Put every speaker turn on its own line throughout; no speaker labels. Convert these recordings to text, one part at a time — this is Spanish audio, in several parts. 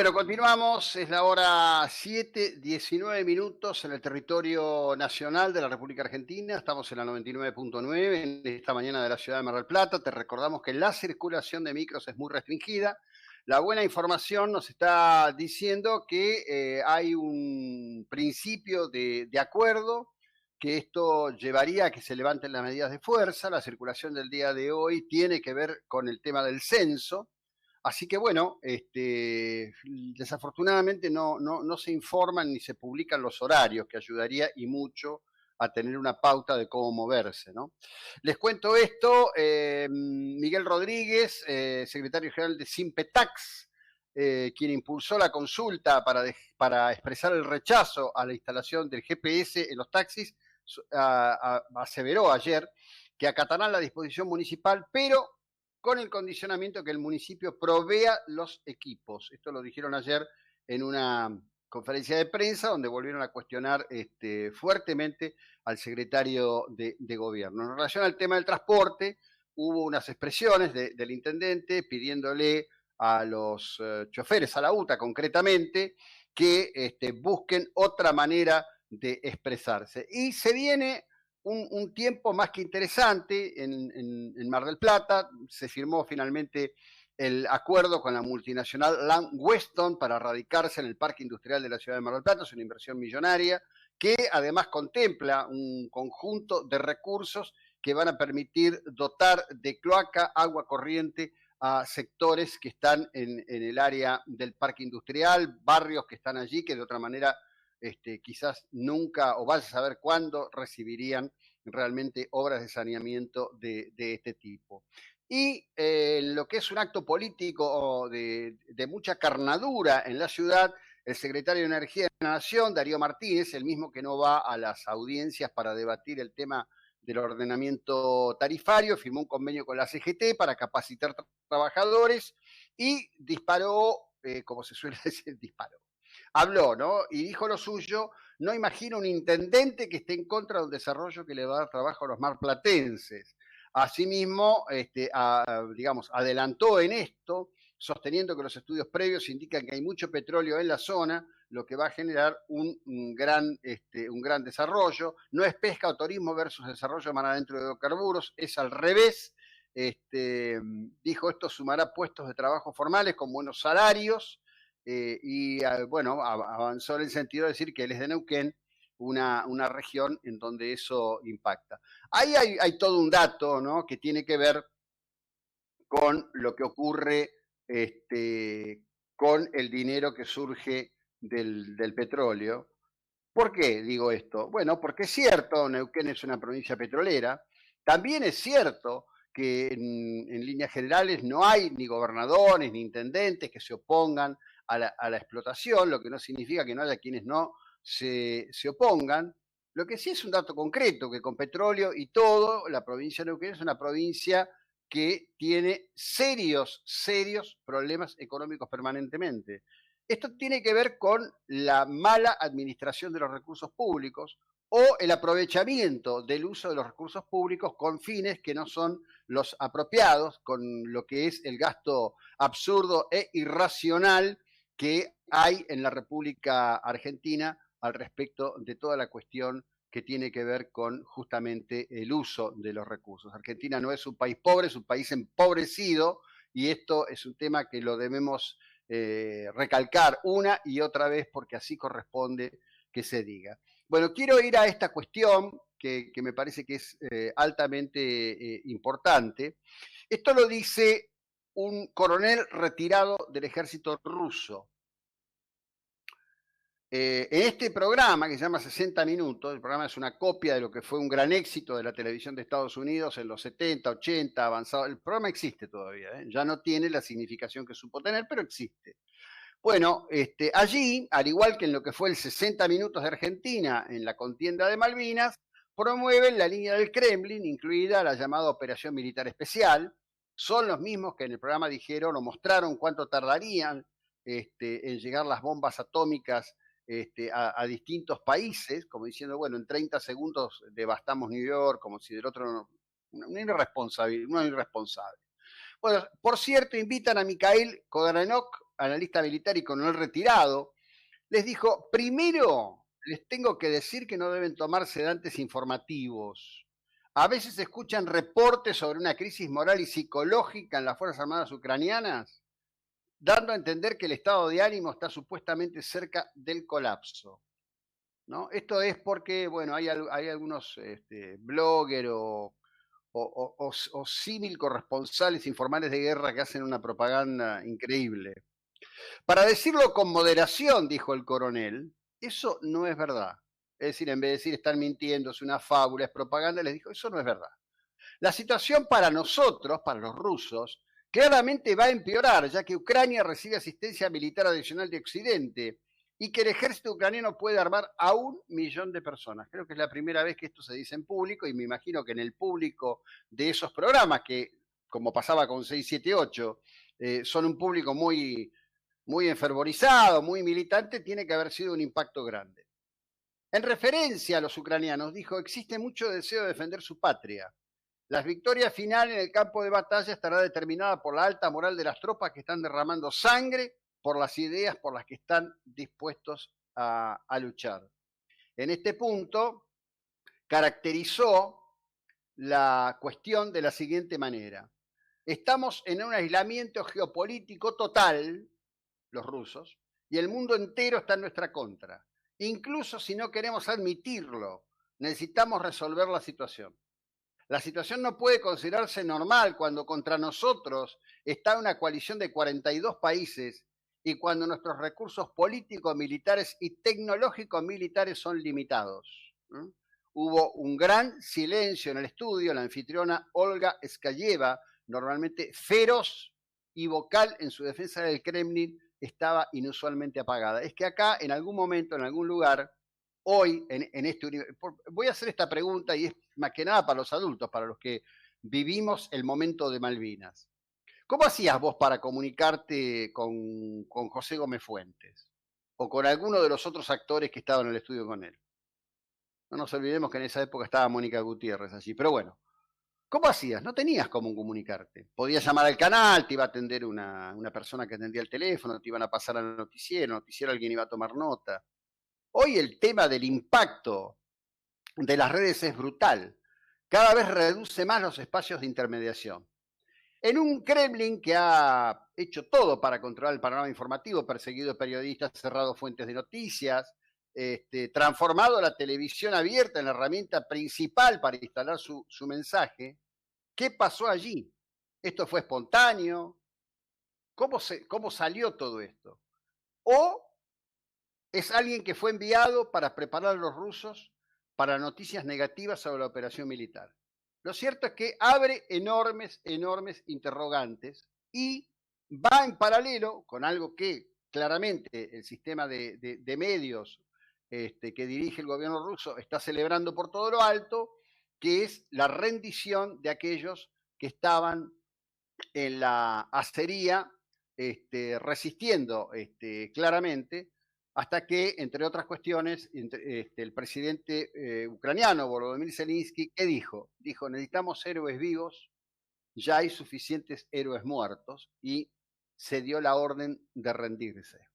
Bueno, continuamos, es la hora 7:19 en el territorio nacional de la República Argentina, estamos en la 99.9 en esta mañana de la ciudad de Mar del Plata. Te recordamos que la circulación de micros es muy restringida. La buena información nos está diciendo que hay un principio de acuerdo, que esto llevaría a que se levanten las medidas de fuerza. La circulación del día de hoy tiene que ver con el tema del censo. Así que bueno, desafortunadamente no se informan ni se publican los horarios, que ayudaría y mucho a tener una pauta de cómo moverse, ¿no? Les cuento esto, Miguel Rodríguez, secretario general de Simpetax, quien impulsó la consulta para expresar el rechazo a la instalación del GPS en los taxis, aseveró ayer que acatarán la disposición municipal, pero con el condicionamiento que el municipio provea los equipos. Esto lo dijeron ayer en una conferencia de prensa donde volvieron a cuestionar fuertemente al secretario de gobierno. En relación al tema del transporte, hubo unas expresiones del intendente pidiéndole a los choferes, a la UTA concretamente, que busquen otra manera de expresarse. Y se viene un tiempo más que interesante en Mar del Plata. Se firmó finalmente el acuerdo con la multinacional Lamb Weston para radicarse en el Parque Industrial de la ciudad de Mar del Plata. Es una inversión millonaria que además contempla un conjunto de recursos que van a permitir dotar de cloaca, agua corriente a sectores que están en el área del parque industrial, barrios que están allí que de otra manera quizás nunca o vaya a saber cuándo recibirían realmente obras de saneamiento de este tipo. Y lo que es un acto político de mucha carnadura en la ciudad, el secretario de Energía de la Nación, Darío Martínez, el mismo que no va a las audiencias para debatir el tema del ordenamiento tarifario, firmó un convenio con la CGT para capacitar trabajadores y disparó, como se suele decir, habló, ¿no? Y dijo lo suyo: no imagino un intendente que esté en contra de un desarrollo que le va a dar trabajo a los marplatenses. Asimismo, digamos, adelantó en esto, sosteniendo que los estudios previos indican que hay mucho petróleo en la zona, lo que va a generar un gran desarrollo. No es pesca o turismo versus desarrollo de mar adentro de hidrocarburos, es al revés. Dijo, esto sumará puestos de trabajo formales con buenos salarios, bueno, avanzó en el sentido de decir que él es de Neuquén, una región en donde eso impacta. Ahí hay todo un dato, ¿no?, que tiene que ver con lo que ocurre con el dinero que surge del petróleo. ¿Por qué digo esto? Bueno, porque es cierto, Neuquén es una provincia petrolera. También es cierto que en líneas generales no hay ni gobernadores ni intendentes que se opongan a la explotación, lo que no significa que no haya quienes no se opongan. Lo que sí es un dato concreto, que con petróleo y todo, la provincia de Neuquén es una provincia que tiene serios problemas económicos permanentemente. Esto tiene que ver con la mala administración de los recursos públicos o el aprovechamiento del uso de los recursos públicos con fines que no son los apropiados, con lo que es el gasto absurdo e irracional que hay en la República Argentina al respecto de toda la cuestión que tiene que ver con justamente el uso de los recursos. Argentina no es un país pobre, es un país empobrecido, y esto es un tema que lo debemos recalcar una y otra vez porque así corresponde que se diga. Bueno, quiero ir a esta cuestión que me parece que es altamente importante. Esto lo dice un coronel retirado del ejército ruso. En este programa, que se llama 60 Minutos, el programa es una copia de lo que fue un gran éxito de la televisión de Estados Unidos en los 70, 80, avanzado. El programa existe todavía, ya no tiene la significación que supo tener, pero existe. Bueno, allí, al igual que en lo que fue el 60 Minutos de Argentina en la contienda de Malvinas, promueven la línea del Kremlin, incluida la llamada Operación Militar Especial. Son los mismos que en el programa dijeron o mostraron cuánto tardarían en llegar las bombas atómicas a distintos países, como diciendo, bueno, en 30 segundos devastamos New York, como si del otro, una irresponsable. Bueno, por cierto, invitan a Mikhail Khodorkovsky analista militar y coronel retirado, les dijo, primero les tengo que decir que no deben tomar sedantes informativos. A veces escuchan reportes sobre una crisis moral y psicológica en las Fuerzas Armadas ucranianas, dando a entender que el estado de ánimo está supuestamente cerca del colapso, ¿no? Esto es porque, bueno, hay algunos bloggers o símil corresponsales informales de guerra que hacen una propaganda increíble. Para decirlo con moderación, dijo el coronel, eso no es verdad. Es decir, en vez de decir están mintiendo, es una fábula, es propaganda, les dijo, eso no es verdad. La situación para nosotros, para los rusos, claramente va a empeorar, ya que Ucrania recibe asistencia militar adicional de Occidente y que el ejército ucraniano puede armar a 1.000.000 de personas. Creo que es la primera vez que esto se dice en público y me imagino que en el público de esos programas, que como pasaba con 678, son un público muy enfervorizado, muy militante, tiene que haber sido un impacto grande. En referencia a los ucranianos, dijo, existe mucho deseo de defender su patria. La victoria final en el campo de batalla estará determinada por la alta moral de las tropas que están derramando sangre por las ideas por las que están dispuestos a luchar. En este punto, caracterizó la cuestión de la siguiente manera. Estamos en un aislamiento geopolítico total, los rusos, y el mundo entero está en nuestra contra. Incluso si no queremos admitirlo, necesitamos resolver la situación. La situación no puede considerarse normal cuando contra nosotros está una coalición de 42 países y cuando nuestros recursos políticos, militares y tecnológicos militares son limitados. Hubo un gran silencio en el estudio. La anfitriona Olga Skayeva, normalmente feroz y vocal en su defensa del Kremlin, estaba inusualmente apagada. Es que acá, en algún momento, en algún lugar, hoy, en este universo, voy a hacer esta pregunta y es más que nada para los adultos, para los que vivimos el momento de Malvinas. ¿Cómo hacías vos para comunicarte con José Gómez Fuentes? O con alguno de los otros actores que estaban en el estudio con él. No nos olvidemos que en esa época estaba Mónica Gutiérrez allí. Pero bueno, ¿cómo hacías? No tenías cómo comunicarte. Podías llamar al canal, te iba a atender una persona que atendía el teléfono, te iban a pasar al noticiero alguien iba a tomar nota. Hoy el tema del impacto de las redes es brutal. Cada vez reduce más los espacios de intermediación. En un Kremlin que ha hecho todo para controlar el panorama informativo, perseguido periodistas, cerrado fuentes de noticias, transformado la televisión abierta en la herramienta principal para instalar su mensaje, ¿qué pasó allí? ¿Esto fue espontáneo? ¿Cómo salió todo esto? ¿O es alguien que fue enviado para preparar a los rusos para noticias negativas sobre la operación militar? Lo cierto es que abre enormes interrogantes y va en paralelo con algo que claramente el sistema de medios que dirige el gobierno ruso está celebrando por todo lo alto, que es la rendición de aquellos que estaban en la acería resistiendo claramente hasta que, entre otras cuestiones, el presidente ucraniano, Volodymyr Zelensky, ¿qué dijo? Dijo, necesitamos héroes vivos, ya hay suficientes héroes muertos, y se dio la orden de rendirse.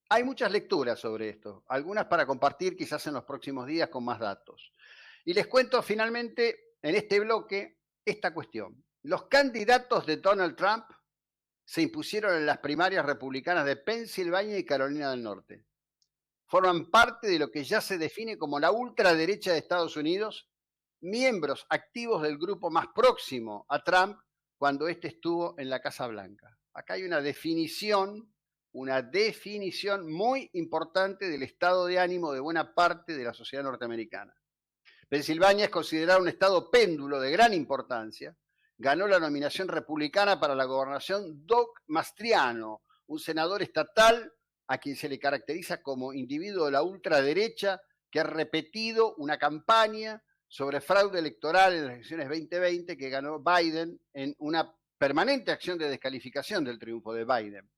Hay muchas lecturas sobre esto, algunas para compartir quizás en los próximos días con más datos. Y les cuento finalmente en este bloque esta cuestión. Los candidatos de Donald Trump se impusieron en las primarias republicanas de Pensilvania y Carolina del Norte. Forman parte de lo que ya se define como la ultraderecha de Estados Unidos, miembros activos del grupo más próximo a Trump cuando éste estuvo en la Casa Blanca. Acá hay una definición muy importante del estado de ánimo de buena parte de la sociedad norteamericana. Pensilvania es considerado un estado péndulo de gran importancia. Ganó la nominación republicana para la gobernación Doug Mastriano, un senador estatal a quien se le caracteriza como individuo de la ultraderecha que ha repetido una campaña sobre fraude electoral en las elecciones 2020 que ganó Biden en una permanente acción de descalificación del triunfo de Biden.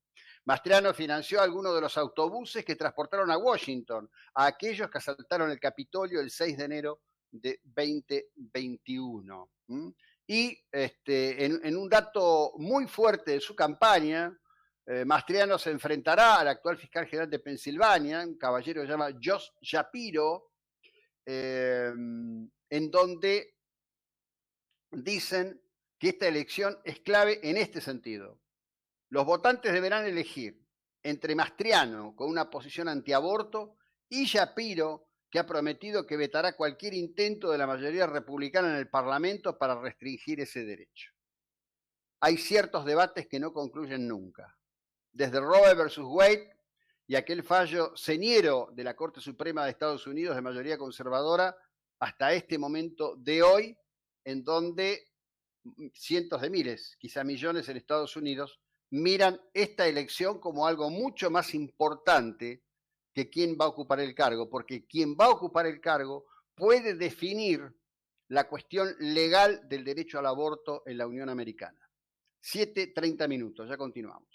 Mastriano financió algunos de los autobuses que transportaron a Washington a aquellos que asaltaron el Capitolio el 6 de enero de 2021. Y en un dato muy fuerte de su campaña, Mastriano se enfrentará al actual fiscal general de Pensilvania, un caballero que se llama Josh Shapiro, en donde dicen que esta elección es clave en este sentido. Los votantes deberán elegir entre Mastriano, con una posición antiaborto, y Shapiro, que ha prometido que vetará cualquier intento de la mayoría republicana en el Parlamento para restringir ese derecho. Hay ciertos debates que no concluyen nunca. Desde Roe versus Wade y aquel fallo señero de la Corte Suprema de Estados Unidos de mayoría conservadora, hasta este momento de hoy, en donde cientos de miles, quizá millones en Estados Unidos, miran esta elección como algo mucho más importante que quién va a ocupar el cargo, porque quien va a ocupar el cargo puede definir la cuestión legal del derecho al aborto en la Unión Americana. 7:30, ya continuamos.